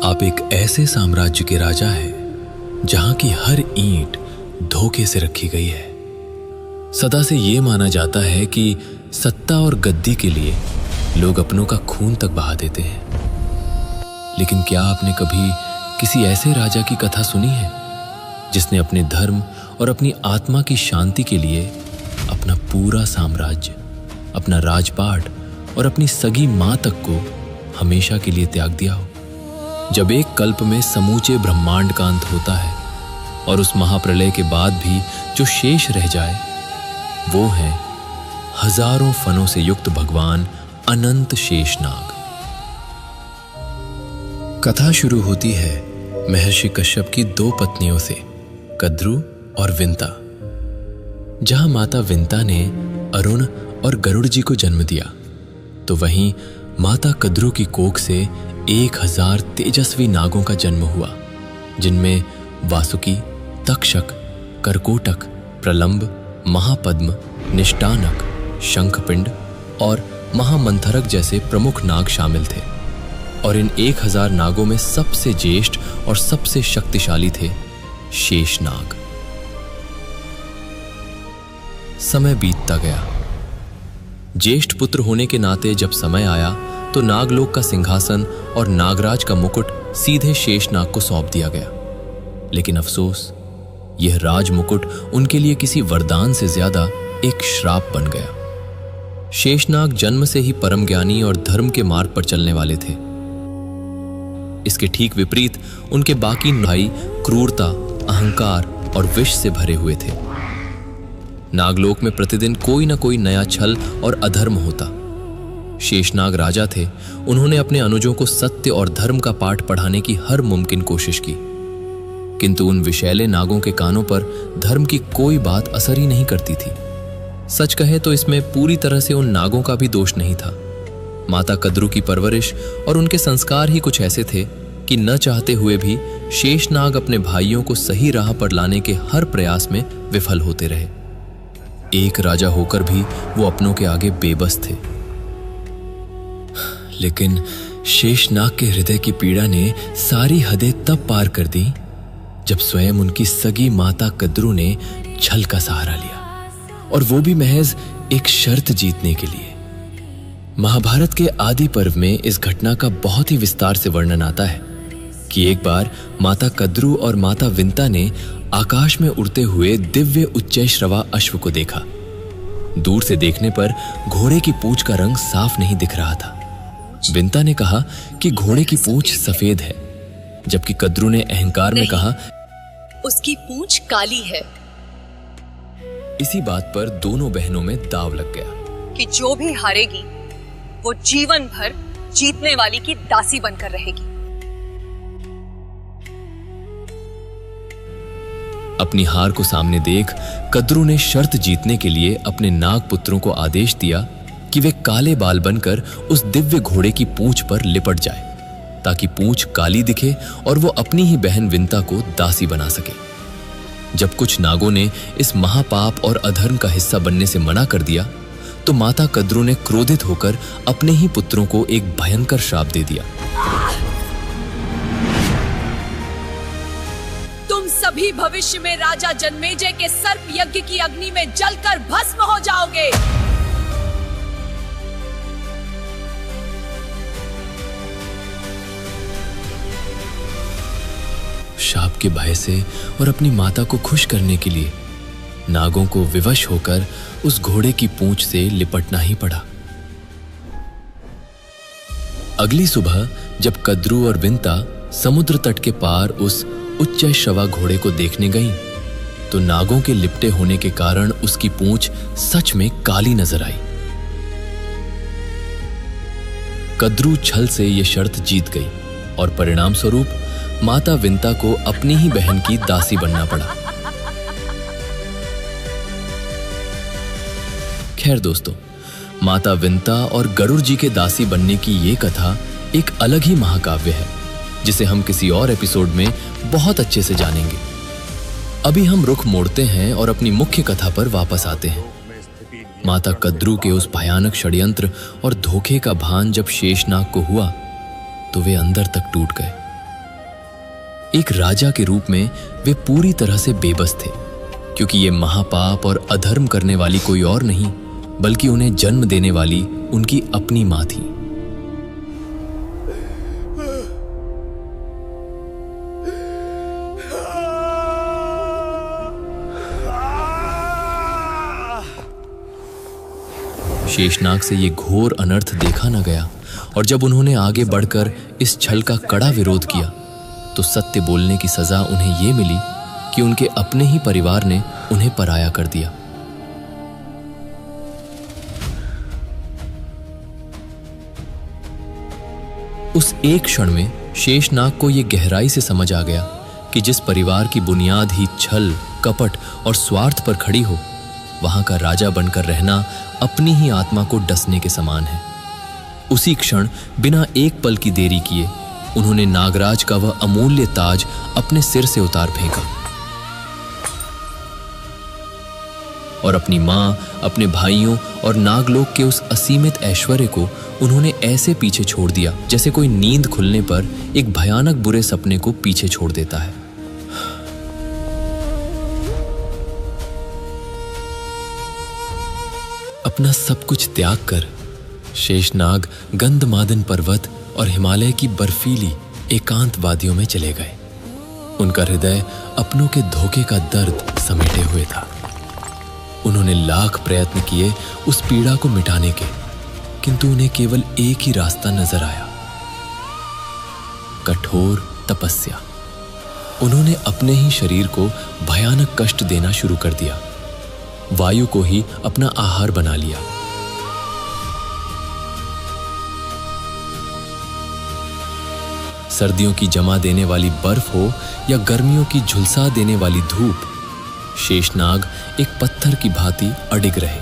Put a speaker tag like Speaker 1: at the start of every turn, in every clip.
Speaker 1: आप एक ऐसे साम्राज्य के राजा हैं जहां की हर ईंट धोखे से रखी गई है। सदा से ये माना जाता है कि सत्ता और गद्दी के लिए लोग अपनों का खून तक बहा देते हैं। लेकिन क्या आपने कभी किसी ऐसे राजा की कथा सुनी है जिसने अपने धर्म और अपनी आत्मा की शांति के लिए अपना पूरा साम्राज्य, अपना राजपाट और अपनी सगी मां तक को हमेशा के लिए त्याग दिया हो? जब एक कल्प में समूचे ब्रह्मांड का अंत होता है और उस महाप्रलय के बाद भी जो शेष रह जाए वो है हजारों फनों से युक्त भगवान अनंत शेषनाग। कथा शुरू होती है महर्षि कश्यप की दो पत्नियों से, कद्रु और विंता। जहां माता विंता ने अरुण और गरुड़ जी को जन्म दिया, तो वहीं माता कद्रु की कोख से 1000 तेजस्वी नागों का जन्म हुआ, जिनमें वासुकी, तक्षक, करकोटक, प्रलंब, महापद्म, निष्टानक, शंखपिंड और महामंथरक जैसे प्रमुख नाग शामिल थे। और इन 1000 नागों में सबसे ज्येष्ठ और सबसे शक्तिशाली थे शेषनाग। समय बीतता गया। ज्येष्ठ पुत्र होने के नाते जब समय आया तो नागलोक का सिंहासन और नागराज का मुकुट सीधे शेषनाग को सौंप दिया गया। लेकिन अफसोस, यह राज मुकुट उनके लिए किसी वरदान से ज्यादा एक श्राप बन गया। शेषनाग जन्म से ही परम ज्ञानी और धर्म के मार्ग पर चलने वाले थे। इसके ठीक विपरीत उनके बाकी भाई क्रूरता, अहंकार और विष से भरे हुए थे। नागलोक में प्रतिदिन कोई ना कोई नया छल और अधर्म होता। शेषनाग राजा थे। उन्होंने अपने अनुजों को सत्य और धर्म का पाठ पढ़ाने की हर मुमकिन कोशिश की, किंतु उन विषैले नागों के कानों पर धर्म की कोई बात असर ही नहीं करती थी। सच कहे तो इसमें पूरी तरह से उन नागों का भी दोष नहीं था। माता कद्रु की परवरिश और उनके संस्कार ही कुछ ऐसे थे कि न चाहते हुए भी शेषनाग अपने भाइयों को सही राह पर लाने के हर प्रयास में विफल होते रहे। एक राजा होकर भी वो अपनों के आगे बेबस थे। लेकिन शेषनाग के हृदय की पीड़ा ने सारी हदें तब पार कर दी जब स्वयं उनकी सगी माता कद्रु ने छल का सहारा लिया, और वो भी महज एक शर्त जीतने के लिए। महाभारत के आदि पर्व में इस घटना का बहुत ही विस्तार से वर्णन आता है कि एक बार माता कद्रु और माता विंता ने आकाश में उड़ते हुए दिव्य उच्चैश्रवा अश्व को देखा। दूर से देखने पर घोड़े की पूंछ का रंग साफ नहीं दिख रहा था। विंता ने कहा कि घोड़े की पूंछ सफेद है, जबकि कद्रु ने अहंकार में कहा
Speaker 2: उसकी पूंछ काली है।
Speaker 1: इसी बात पर दोनों बहनों में दांव लग गया
Speaker 2: कि जो भी हारेगी वो जीवन भर जीतने वाली की दासी बनकर रहेगी।
Speaker 1: अपनी हार को सामने देख कद्रु ने शर्त जीतने के लिए अपने नाग पुत्रों को आदेश दिया कि वे काले बाल बनकर उस दिव्य घोड़े की पूंछ पर लिपट जाए, ताकि पूंछ काली दिखे और वो अपनी ही बहन विंता को दासी बना सके। जब कुछ नागों ने इस महापाप और अधर्म का हिस्सा बनने से मना कर दिया, तो माता कद्रु ने क्रोधित होकर अपने ही पुत्रों को एक भयंकर श्राप दे दिया।
Speaker 2: तुम सभी भविष्य में राजा जन्मेजय के सर्प यज्ञ की अग्नि में जलकर भस्म हो जाओगे।
Speaker 1: शाप के भय से और अपनी माता को खुश करने के लिए नागों को विवश होकर उस घोड़े की पूंछ से लिपटना ही पड़ा। अगली सुबह जब कद्रु और विंता समुद्र तट के पार उस उच्चैश्रवा घोड़े को देखने गईं, तो नागों के लिपटे होने के कारण उसकी पूंछ सच में काली नजर आई। कद्रु छल से यह शर्त जीत गई और परिणाम स्वरूप माता विंता को अपनी ही बहन की दासी बनना पड़ा। खैर दोस्तों, माता विंता और गरुड़ जी के दासी बनने की ये कथा एक अलग ही महाकाव्य है, जिसे हम किसी और एपिसोड में बहुत अच्छे से जानेंगे। अभी हम रुख मोड़ते हैं और अपनी मुख्य कथा पर वापस आते हैं। माता कद्रु के उस भयानक षड्यंत्र और धोखे का भान जब शेषनाग को हुआ, तो वे अंदर तक टूट गए एक राजा के रूप में वे पूरी तरह से बेबस थे, क्योंकि ये महापाप और अधर्म करने वाली कोई और नहीं बल्कि उन्हें जन्म देने वाली उनकी अपनी मां थी। शेषनाग से ये घोर अनर्थ देखा न गया, और जब उन्होंने आगे बढ़कर इस छल का कड़ा विरोध किया तो सत्य बोलने की सजा उन्हें ये मिली कि उनके अपने ही परिवार ने उन्हें पराया कर दिया। उस एक क्षण में शेषनाग को यह गहराई से समझ आ गया कि जिस परिवार की बुनियाद ही छल, कपट और स्वार्थ पर खड़ी हो, वहां का राजा बनकर रहना अपनी ही आत्मा को डसने के समान है। उसी क्षण बिना एक पल की देरी किए उन्होंने नागराज का वह अमूल्य ताज अपने सिर से उतार फेंका और अपनी मां, अपने भाइयों और नागलोक के उस असीमित ऐश्वर्य को उन्होंने ऐसे पीछे छोड़ दिया जैसे कोई नींद खुलने पर एक भयानक बुरे सपने को पीछे छोड़ देता है। अपना सब कुछ त्याग कर शेषनाग गंधमादन पर्वत और हिमालय की बर्फीली एकांत वादियों में चले गए। उनका हृदय अपनों के धोखे का दर्द समेटे हुए था। उन्होंने लाख प्रयत्न किए उस पीड़ा को मिटाने के, किंतु उन्हें केवल एक ही रास्ता नजर आया, कठोर तपस्या। उन्होंने अपने ही शरीर को भयानक कष्ट देना शुरू कर दिया, वायु को ही अपना आहार बना लिया। सर्दियों की जमा देने वाली बर्फ हो या गर्मियों की झुलसा देने वाली धूप, शेषनाग एक पत्थर की भांति अडिग रहे।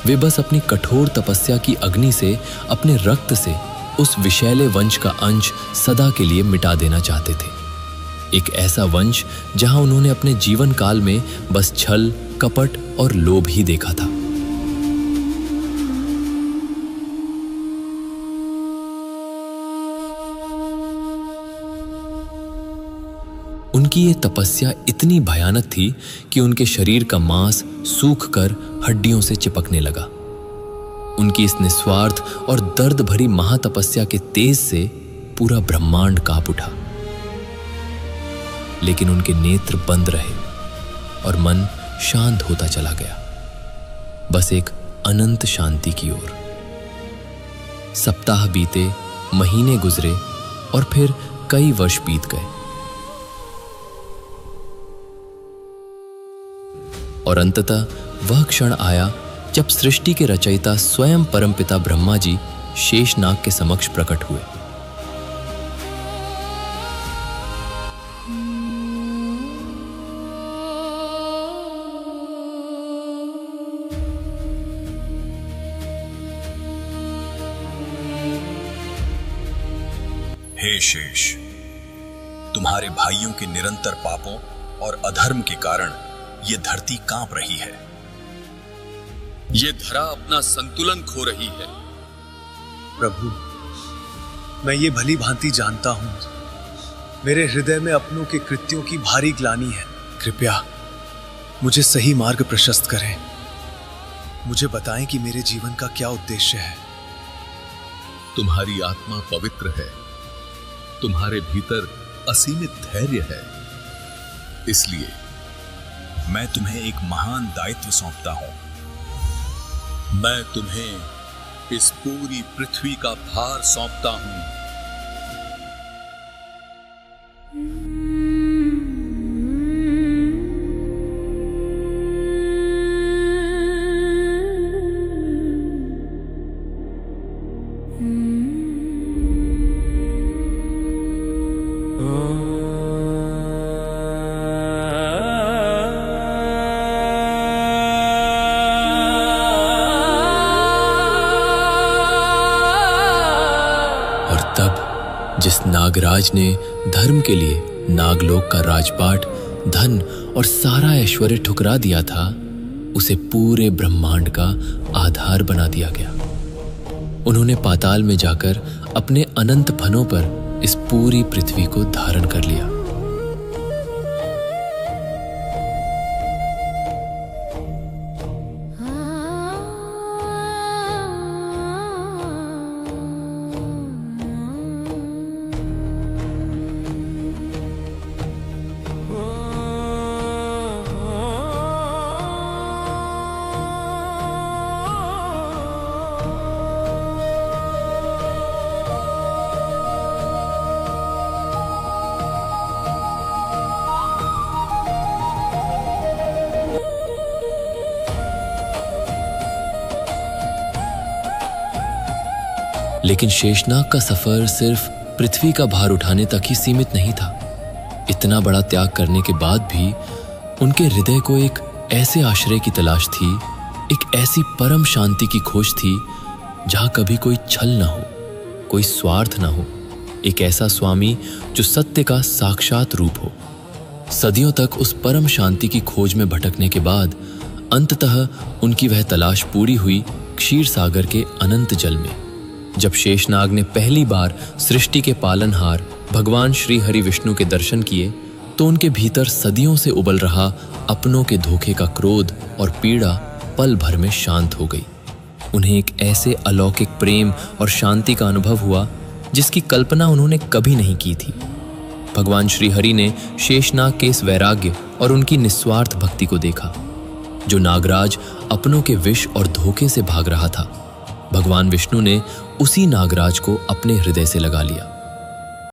Speaker 1: वे बस अपनी कठोर तपस्या की अग्नि से, अपने रक्त से उस विषैले वंश का अंश सदा के लिए मिटा देना चाहते थे। एक ऐसा वंश जहां उन्होंने अपने जीवन काल में बस छल, कपट और लोभ ही देखा था। उनकी ये तपस्या इतनी भयानक थी कि उनके शरीर का मांस सूख कर हड्डियों से चिपकने लगा। उनकी इस निस्वार्थ और दर्द भरी महातपस्या के तेज से पूरा ब्रह्मांड कांप उठा, लेकिन उनके नेत्र बंद रहे और मन शांत होता चला गया, बस एक अनंत शांति की ओर। सप्ताह बीते, महीने गुजरे और फिर कई वर्ष बीत गए और अंततः वह क्षण आया जब सृष्टि के रचयिता स्वयं परमपिता ब्रह्मा जी शेषनाग के समक्ष प्रकट हुए।
Speaker 3: हे शेष, तुम्हारे भाइयों के निरंतर पापों और अधर्म के कारण ये धरती कांप रही है।
Speaker 4: ये धरा अपना संतुलन खो रही है।
Speaker 5: प्रभु, मैं ये भली भांति जानता हूं, मेरे हृदय में अपनों के कृत्यों की भारी ग्लानि है। कृपया मुझे सही मार्ग प्रशस्त करें। मुझे बताएं कि मेरे जीवन का क्या उद्देश्य है।
Speaker 4: तुम्हारी आत्मा पवित्र है, तुम्हारे भीतर असीमित धैर्य है,
Speaker 3: इसलिए मैं तुम्हें एक महान दायित्व सौंपता हूं।
Speaker 4: मैं तुम्हें इस पूरी पृथ्वी का भार सौंपता हूं।
Speaker 1: जिस नागराज ने धर्म के लिए नागलोक का राजपाट, धन और सारा ऐश्वर्य ठुकरा दिया था, उसे पूरे ब्रह्मांड का आधार बना दिया गया। उन्होंने पाताल में जाकर अपने अनंत फनों पर इस पूरी पृथ्वी को धारण कर लिया। लेकिन शेषनाग का सफर सिर्फ पृथ्वी का भार उठाने तक ही सीमित नहीं था। इतना बड़ा त्याग करने के बाद भी उनके हृदय को एक ऐसे आश्रय की तलाश थी, एक ऐसी परम शांति की खोज थी जहां कभी कोई छल ना हो, कोई स्वार्थ ना हो, एक ऐसा स्वामी जो सत्य का साक्षात रूप हो। सदियों तक उस परम शांति की खोज में भटकने के बाद अंततः उनकी वह तलाश पूरी हुई क्षीर सागर के अनंत जल में। जब शेषनाग ने पहली बार सृष्टि के पालनहार भगवान श्री हरि विष्णु के दर्शन किए तो उनके भीतर सदियों से उबल रहा अपनों के धोखे का क्रोध और पीड़ा पल भर में शांत हो गई। उन्हें एक ऐसे अलौकिक प्रेम और शांति का अनुभव हुआ जिसकी कल्पना उन्होंने कभी नहीं की थी। भगवान श्री हरि ने शेषनाग के इस वैराग्य और उनकी निस्वार्थ भक्ति को देखा। जो नागराज अपनों के विष और धोखे से भाग रहा था, भगवान विष्णु ने उसी नागराज को अपने हृदय से लगा लिया।